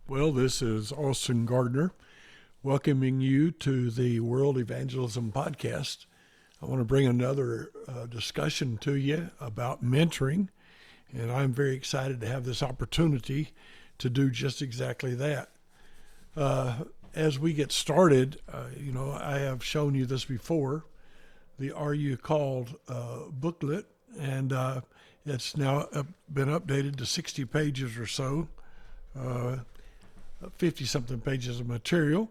Well, this is Austin Gardner welcoming you to the World Evangelism Podcast. I want to bring another discussion to you about mentoring, and I'm very excited to have this opportunity to do just exactly that. As we get started, I have shown you this before, the Are You Called booklet, and it's now been updated to 60 pages or so. 50 something pages of material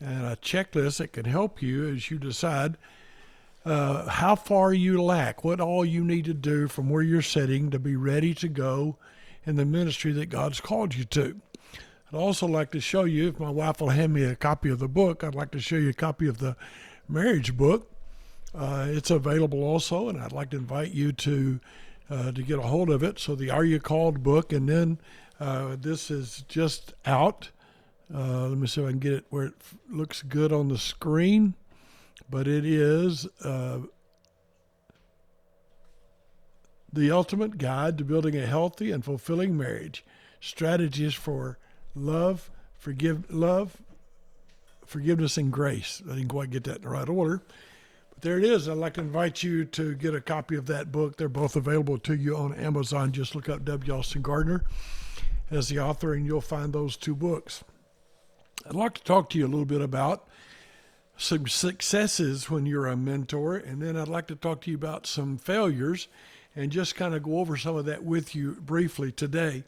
and a checklist that can help you as you decide how far you lack, what all you need to do from where you're sitting to be ready to go in the ministry that God's called you to. I'd also like to show you, if my wife will hand me a copy of the book, I'd like to show you a copy of the marriage book. It's available also, and I'd like to invite you to get a hold of it. So the Are You Called book, and then this is just out. Let me see if I can get it where it looks good on the screen. But it is The Ultimate Guide to Building a Healthy and Fulfilling Marriage. Strategies for forgiveness, and grace. I didn't quite get that in the right order. But there it is. I'd like to invite you to get a copy of that book. They're both available to you on Amazon. Just look up W. Austin Gardner as the author, and you'll find those two books. I'd like to talk to you a little bit about some successes when you're a mentor, and then I'd like to talk to you about some failures and just kind of go over some of that with you briefly today.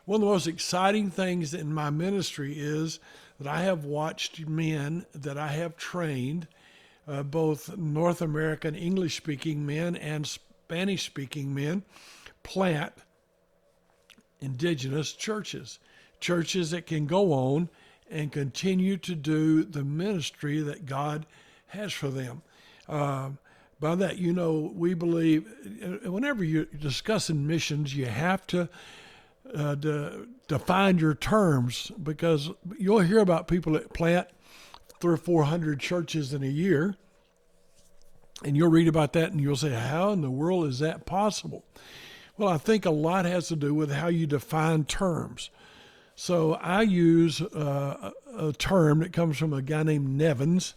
One of the most exciting things in my ministry is that I have watched men that I have trained, both North American English-speaking men and Spanish-speaking men, plant indigenous churches that can go on and continue to do the ministry that God has for them. By that, we believe whenever you're discussing missions, you have to define your terms, because you'll hear about people that plant 300 or 400 churches in a year, and you'll read about that and you'll say, how in the world is that possible? Well, I think a lot has to do with how you define terms. So I use a term that comes from a guy named Nevins,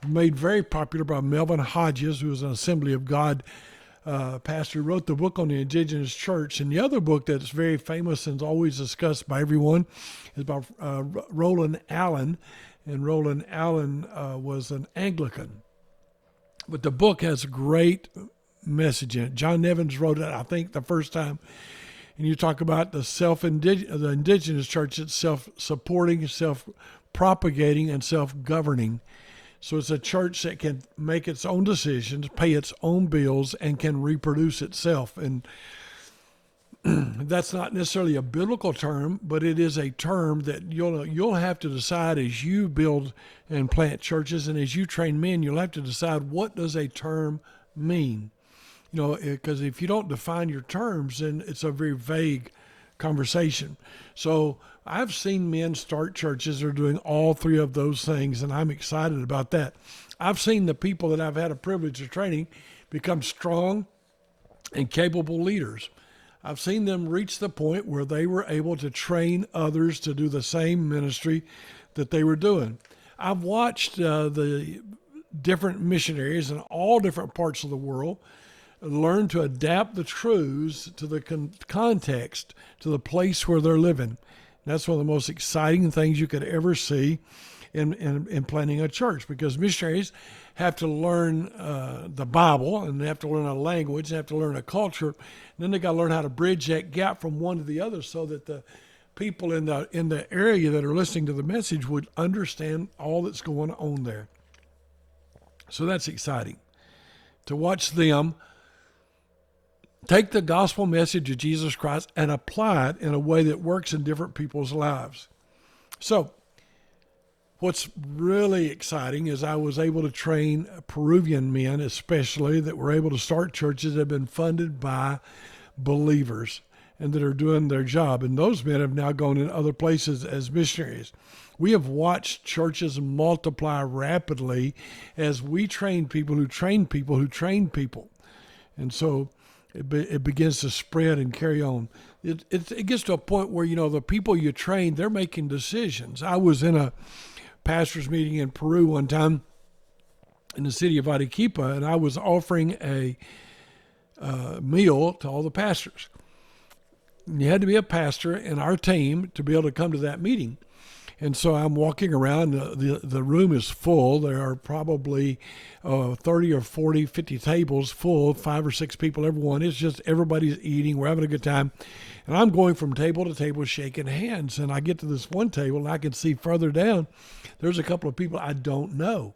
made very popular by Melvin Hodges, who was an Assembly of God pastor, who wrote the book on the indigenous church. And the other book that's very famous and is always discussed by everyone is by Roland Allen. And Roland Allen was an Anglican. But the book has a great message in it. John Nevins wrote it, I think, the first time. And you talk about the indigenous church, it's self-supporting, self-propagating, and self-governing. So it's a church that can make its own decisions, pay its own bills, and can reproduce itself. And that's not necessarily a biblical term, but it is a term that you'll have to decide as you build and plant churches, and as you train men, you'll have to decide, what does a term mean? Because if you don't define your terms, then it's a very vague conversation. So I've seen men start churches that are doing all three of those things, and I'm excited about that. I've seen the people that I've had a privilege of training become strong and capable leaders. I've seen them reach the point where they were able to train others to do the same ministry that they were doing. I've watched the different missionaries in all different parts of the world learn to adapt the truths to the context, to the place where they're living. That's one of the most exciting things you could ever see in planning a church, because missionaries have to learn the Bible, and they have to learn a language, they have to learn a culture, and then they got to learn how to bridge that gap from one to the other, so that the people in the area that are listening to the message would understand all that's going on there. So that's exciting to watch them take the gospel message of Jesus Christ and apply it in a way that works in different people's lives. So what's really exciting is I was able to train Peruvian men, especially, that were able to start churches that have been funded by believers and that are doing their job. And those men have now gone in other places as missionaries. We have watched churches multiply rapidly as we train people who train people who train people. And so it begins to spread and carry on. it gets to a point where, the people you train, they're making decisions. I was in a pastor's meeting in Peru one time in the city of Arequipa, and I was offering a meal to all the pastors. And you had to be a pastor in our team to be able to come to that meeting. And so I'm walking around. The room is full. There are probably 30 or 40, 50 tables full, 5 or 6 people, everyone. It's just everybody's eating. We're having a good time. And I'm going from table to table shaking hands. And I get to this one table, and I can see further down, there's a couple of people I don't know.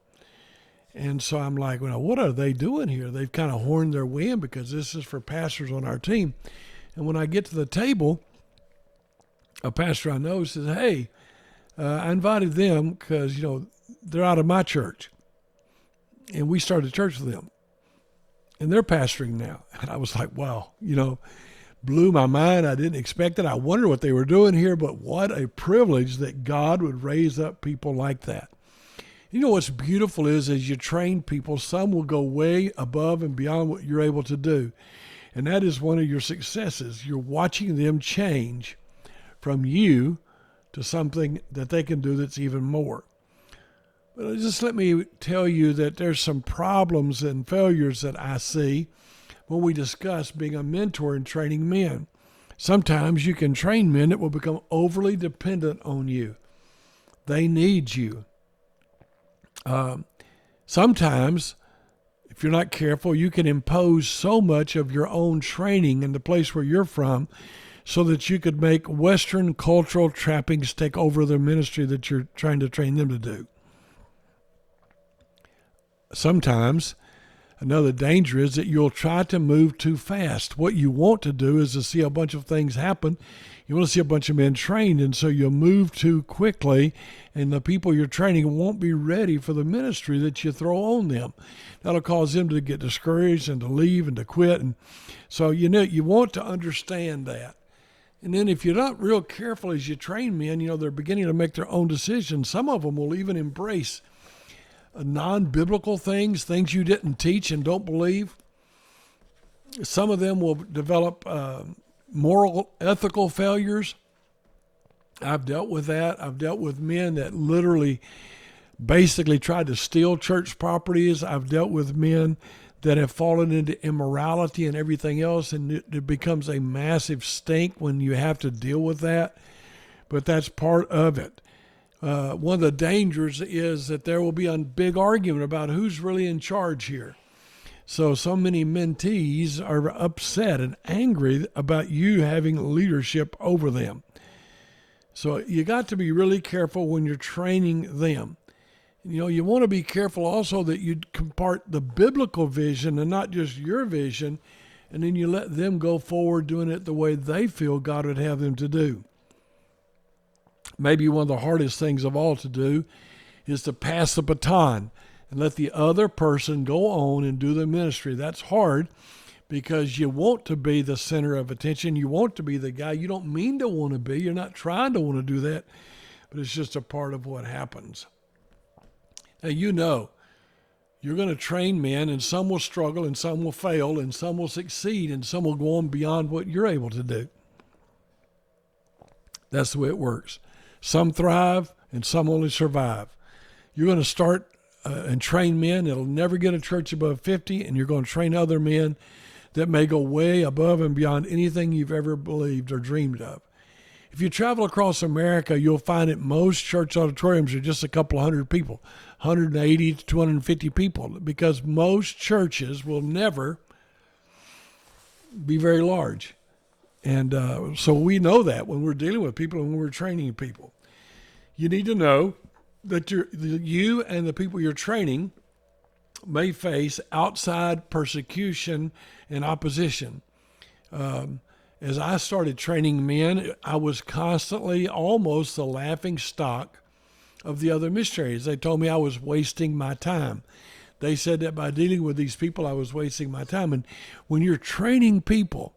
And so I'm like, well, what are they doing here? They've kind of horned their way in because this is for pastors on our team. And when I get to the table, a pastor I know says, hey, I invited them because, they're out of my church. And we started a church with them. And they're pastoring now. And I was like, wow, blew my mind. I didn't expect it. I wondered what they were doing here, but what a privilege that God would raise up people like that. What's beautiful is as you train people, some will go way above and beyond what you're able to do. And that is one of your successes. You're watching them change from you to something that they can do that's even more. But just let me tell you that there's some problems and failures that I see when we discuss being a mentor and training men. Sometimes you can train men that will become overly dependent on you. They need you. Sometimes, if you're not careful, you can impose so much of your own training in the place where you're from so that you could make Western cultural trappings take over the ministry that you're trying to train them to do. Sometimes, another danger is that you'll try to move too fast. What you want to do is to see a bunch of things happen. You want to see a bunch of men trained, and so you'll move too quickly, and the people you're training won't be ready for the ministry that you throw on them. That'll cause them to get discouraged and to leave and to quit. And so, you want to understand that. And then if you're not real careful as you train men, they're beginning to make their own decisions. Some of them will even embrace non-biblical things you didn't teach and don't believe. Some of them will develop moral, ethical failures. I've dealt with that. I've dealt with men that literally basically tried to steal church properties. I've dealt with men that have fallen into immorality and everything else, and it becomes a massive stink when you have to deal with that. But that's part of it. One of the dangers is that there will be a big argument about who's really in charge here. So many mentees are upset and angry about you having leadership over them. So you got to be really careful when you're training them. You want to be careful also that you compart the biblical vision and not just your vision, and then you let them go forward doing it the way they feel God would have them to do. Maybe one of the hardest things of all to do is to pass the baton and let the other person go on and do the ministry. That's hard because you want to be the center of attention. You want to be the guy. You don't mean to want to be. You're not trying to want to do that, but it's just a part of what happens. Now, you're going to train men, and some will struggle, and some will fail, and some will succeed, and some will go on beyond what you're able to do. That's the way it works. Some thrive, and some only survive. You're going to start and train men that'll never get a church above 50, and you're going to train other men that may go way above and beyond anything you've ever believed or dreamed of. If you travel across America, you'll find that most church auditoriums are just a couple of hundred people, 180 to 250 people, because most churches will never be very large. And so we know that when we're dealing with people and when we're training people. You need to know that you and the people you're training may face outside persecution and opposition. As I started training men, I was constantly almost the laughing stock of the other missionaries. They told me I was wasting my time. They said that by dealing with these people, I was wasting my time. And when you're training people,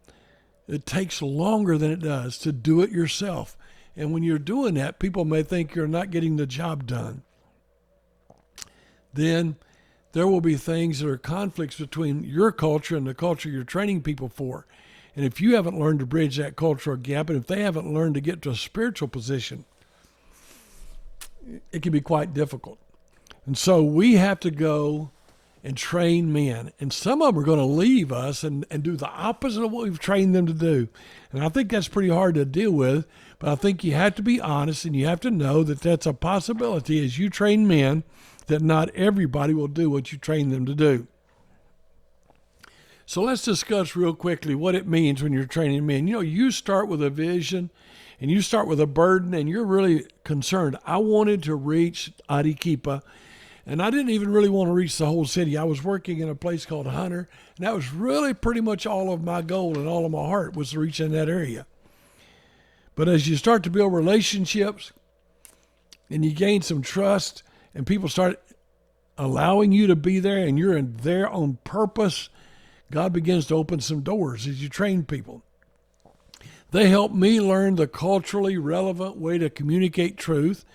it takes longer than it does to do it yourself. And when you're doing that, people may think you're not getting the job done. Then there will be things that are conflicts between your culture and the culture you're training people for. And if you haven't learned to bridge that cultural gap, and if they haven't learned to get to a spiritual position, it can be quite difficult. And so we have to go and train men. And some of them are going to leave us and do the opposite of what we've trained them to do. And I think that's pretty hard to deal with, but I think you have to be honest and you have to know that that's a possibility as you train men, that not everybody will do what you train them to do. So let's discuss real quickly what it means when you're training men. You know, you start with a vision and you start with a burden and you're really concerned. I wanted to reach Arequipa, and I didn't even really want to reach the whole city. I was working in a place called Hunter, and that was really pretty much all of my goal and all of my heart was to reach in that area. But as you start to build relationships and you gain some trust and people start allowing you to be there and you're in there on purpose, God begins to open some doors as you train people. They helped me learn the culturally relevant way to communicate truth.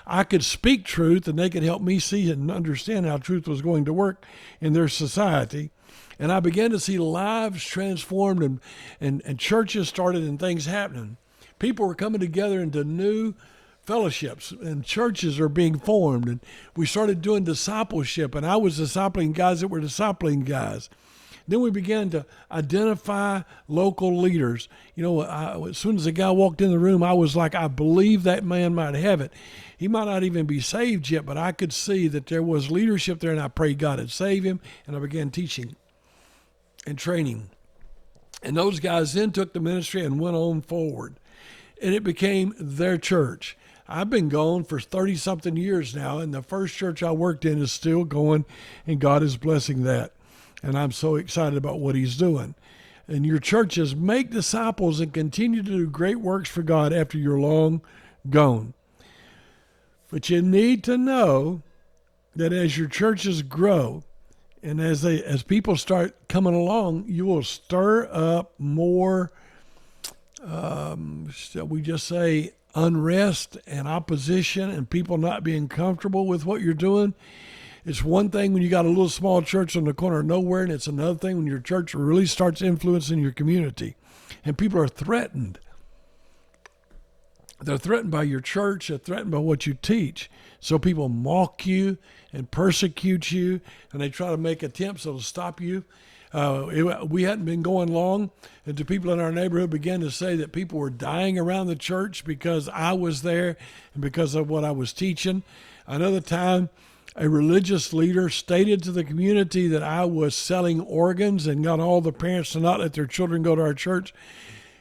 I could speak truth and they could help me see and understand how truth was going to work in their society. And I began to see lives transformed and churches started and things happening. People were coming together into new fellowships and churches are being formed. And we started doing discipleship, and I was discipling guys that were discipling guys. Then we began to identify local leaders. You know, as soon as the guy walked in the room, I was like, I believe that man might have it. He might not even be saved yet, but I could see that there was leadership there, and I prayed God would save him, and I began teaching and training. And those guys then took the ministry and went on forward, and it became their church. I've been gone for 30-something years now, and the first church I worked in is still going, and God is blessing that. And I'm so excited about what he's doing. And your churches make disciples and continue to do great works for God after you're long gone. But you need to know that as your churches grow and as people start coming along, you will stir up more, shall we just say, unrest and opposition and people not being comfortable with what you're doing. It's one thing when you got a little small church on the corner of nowhere, and it's another thing when your church really starts influencing your community. And people are threatened. They're threatened by your church. They're threatened by what you teach. So people mock you and persecute you, and they try to make attempts to stop you. We hadn't been going long, and the people in our neighborhood began to say that people were dying around the church because I was there and because of what I was teaching. Another time, a religious leader stated to the community that I was selling organs and got all the parents to not let their children go to our church.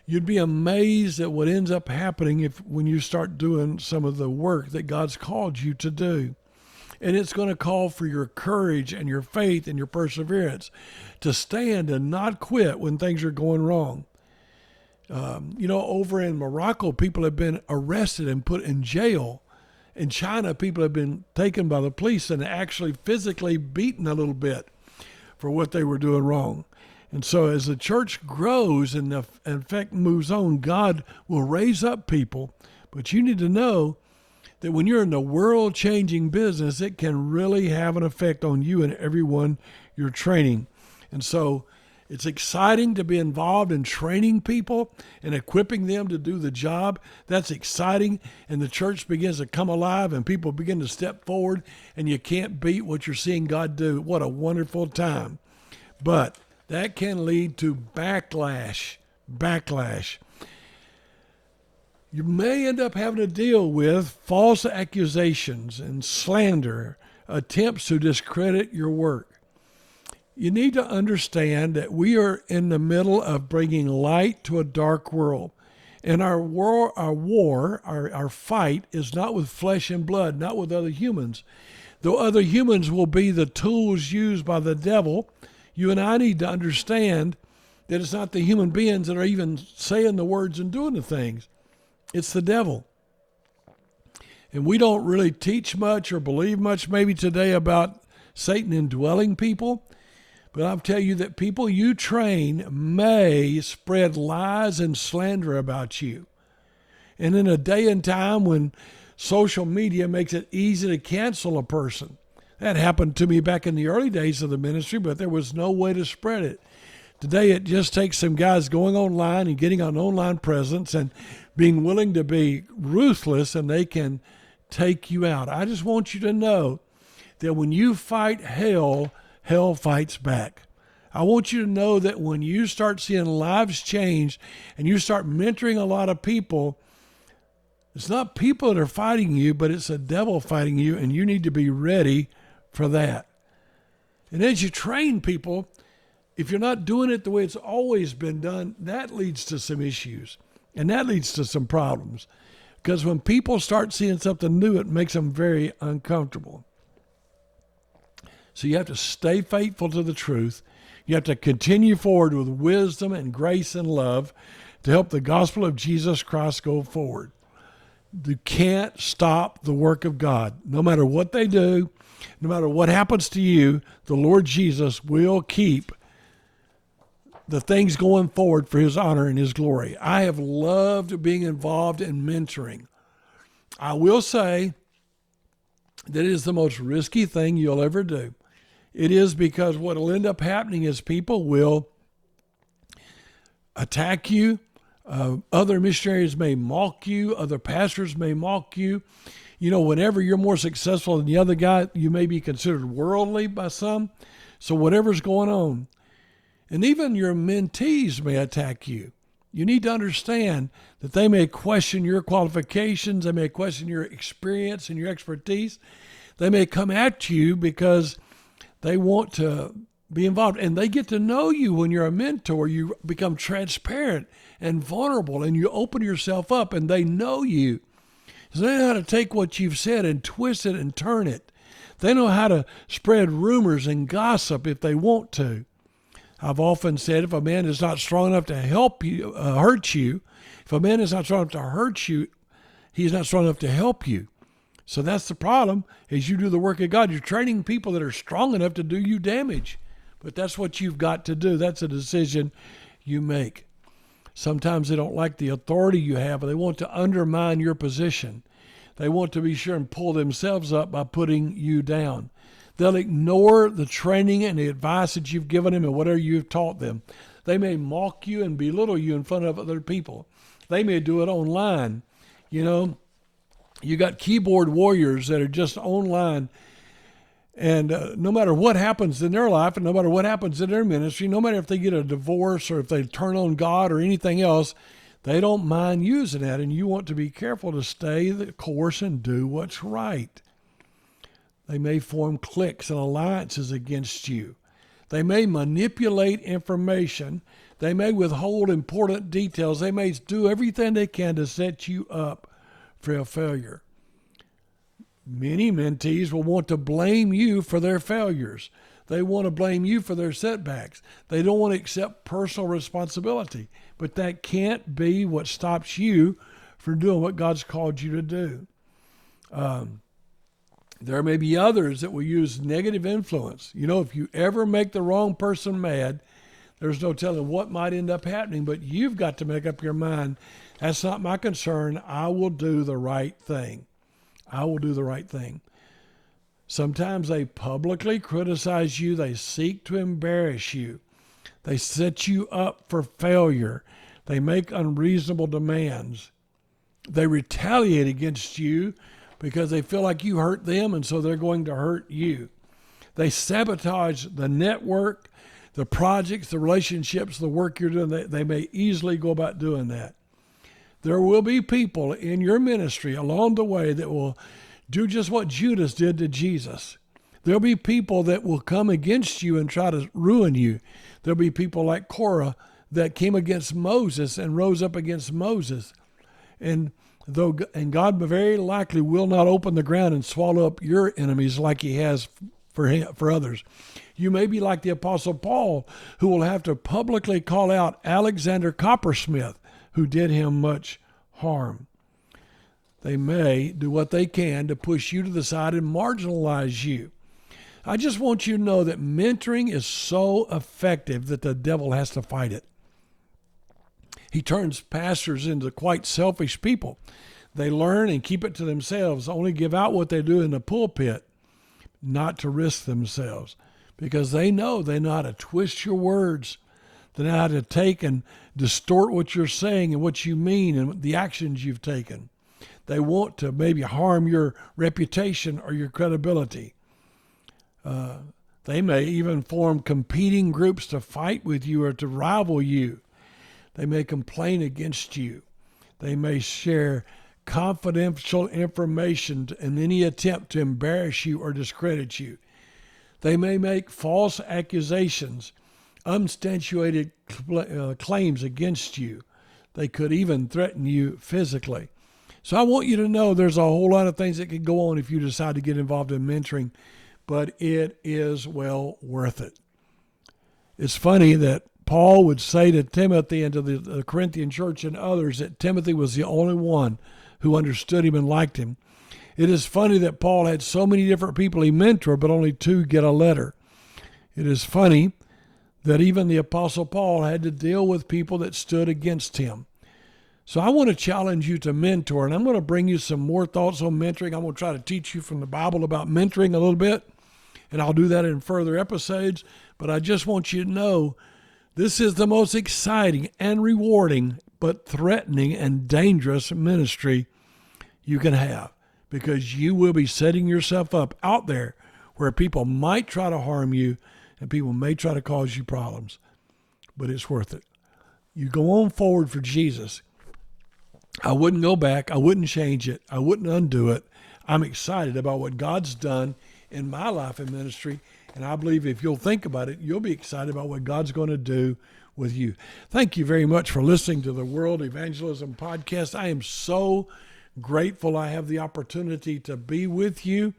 You'd be amazed at what ends up happening when you start doing some of the work that God's called you to do. And it's going to call for your courage and your faith and your perseverance to stand and not quit when things are going wrong. Over in Morocco, people have been arrested and put in jail. In China, people have been taken by the police and actually physically beaten a little bit for what they were doing wrong. And so as the church grows and the effect moves on, God will raise up people. But you need to know that when you're in the world-changing business, it can really have an effect on you and everyone you're training. And so it's exciting to be involved in training people and equipping them to do the job. That's exciting, and the church begins to come alive, and people begin to step forward, and you can't beat what you're seeing God do. What a wonderful time. But that can lead to backlash. You may end up having to deal with false accusations and slander, attempts to discredit your work. You need to understand that we are in the middle of bringing light to a dark world. And our fight is not with flesh and blood, not with other humans. Though other humans will be the tools used by the devil, you and I need to understand that it's not the human beings that are even saying the words and doing the things. It's the devil. And we don't really teach much or believe much maybe today about Satan indwelling people. But I'll tell you that people you train may spread lies and slander about you. And in a day and time when social media makes it easy to cancel a person, that happened to me back in the early days of the ministry, but there was no way to spread it. Today, it just takes some guys going online and getting an online presence and being willing to be ruthless, and they can take you out. I just want you to know that when you fight hell, hell fights back. I want you to know that when you start seeing lives change and you start mentoring a lot of people, it's not people that are fighting you, but it's the devil fighting you, and you need to be ready for that. And as you train people, if you're not doing it the way it's always been done, that leads to some issues, and that leads to some problems. Because when people start seeing something new, it makes them very uncomfortable. So you have to stay faithful to the truth. You have to continue forward with wisdom and grace and love to help the gospel of Jesus Christ go forward. You can't stop the work of God. No matter what they do, no matter what happens to you, the Lord Jesus will keep the things going forward for his honor and his glory. I have loved being involved in mentoring. I will say that it is the most risky thing you'll ever do. It is, because what will end up happening is people will attack you. Other missionaries may mock you. Other pastors may mock you. You know, whenever you're more successful than the other guy, you may be considered worldly by some. So whatever's going on. And even your mentees may attack you. You need to understand that they may question your qualifications. They may question your experience and your expertise. They may come at you because they want to be involved, and they get to know you. When you're a mentor, you become transparent and vulnerable, and you open yourself up, and they know you. So they know how to take what you've said and twist it and turn it. They know how to spread rumors and gossip if they want to. I've often said, if a man is not strong enough to help you, hurt you, if a man is not strong enough to hurt you, he's not strong enough to help you. So that's the problem. As you do the work of God, you're training people that are strong enough to do you damage. But that's what you've got to do. That's a decision you make. Sometimes they don't like the authority you have, and they want to undermine your position. They want to be sure and pull themselves up by putting you down. They'll ignore the training and the advice that you've given them and whatever you've taught them. They may mock you and belittle you in front of other people. They may do it online. You know, you got keyboard warriors that are just online, and no matter what happens in their life and no matter what happens in their ministry, no matter if they get a divorce or if they turn on God or anything else, they don't mind using that, and you want to be careful to stay the course and do what's right. They may form cliques and alliances against you. They may manipulate information. They may withhold important details. They may do everything they can to set you up for a failure. Many mentees will want to blame you for their failures. They want to blame you for their setbacks. They don't want to accept personal responsibility. But that can't be what stops you from doing what God's called you to do. There may be others that will use negative influence. You know, if you ever make the wrong person mad, there's no telling what might end up happening, but you've got to make up your mind. That's not my concern. I will do the right thing. I will do the right thing. Sometimes they publicly criticize you. They seek to embarrass you. They set you up for failure. They make unreasonable demands. They retaliate against you because they feel like you hurt them, and so they're going to hurt you. They sabotage the network, the projects, the relationships, the work you're doing. They may easily go about doing that. There will be people in your ministry along the way that will do just what Judas did to Jesus. There'll be people that will come against you and try to ruin you. There'll be people like Korah that came against Moses and rose up against Moses. And God very likely will not open the ground and swallow up your enemies like he has for others. You may be like the Apostle Paul, who will have to publicly call out Alexander Coppersmith, who did him much harm. They may do what they can to push you to the side and marginalize you. I just want you to know that mentoring is so effective that the devil has to fight it. He turns pastors into quite selfish people. They learn and keep it to themselves, only give out what they do in the pulpit, not to risk themselves, because they know how to twist your words. They know how to take and distort what you're saying and what you mean and the actions you've taken. They want to maybe harm your reputation or your credibility. They may even form competing groups to fight with you or to rival you. They may complain against you. They may share confidential information in any attempt to embarrass you or discredit you. They may make false accusations, unsubstantiated claims against you. They could even threaten you physically. So I want you to know there's a whole lot of things that can go on if you decide to get involved in mentoring, but it is well worth it. It's funny that Paul would say to Timothy and to the Corinthian church and others that Timothy was the only one who understood him and liked him. It is funny that Paul had so many different people he mentored, but only 2 get a letter. It is funny that even the Apostle Paul had to deal with people that stood against him. So I want to challenge you to mentor, and I'm going to bring you some more thoughts on mentoring. I'm going to try to teach you from the Bible about mentoring a little bit, and I'll do that in further episodes. But I just want you to know this is the most exciting and rewarding but threatening and dangerous ministry you can have, because you will be setting yourself up out there where people might try to harm you and people may try to cause you problems, but it's worth it. You go on forward for Jesus. I wouldn't go back. I wouldn't change it. I wouldn't undo it. I'm excited about what God's done in my life and ministry, and I believe if you'll think about it, you'll be excited about what God's going to do with you. Thank you very much for listening to the World Evangelism Podcast. I am so grateful I have the opportunity to be with you,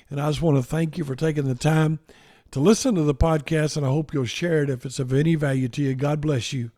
and I just want to thank you for taking the time to listen to the podcast, and I hope you'll share it if it's of any value to you. God bless you.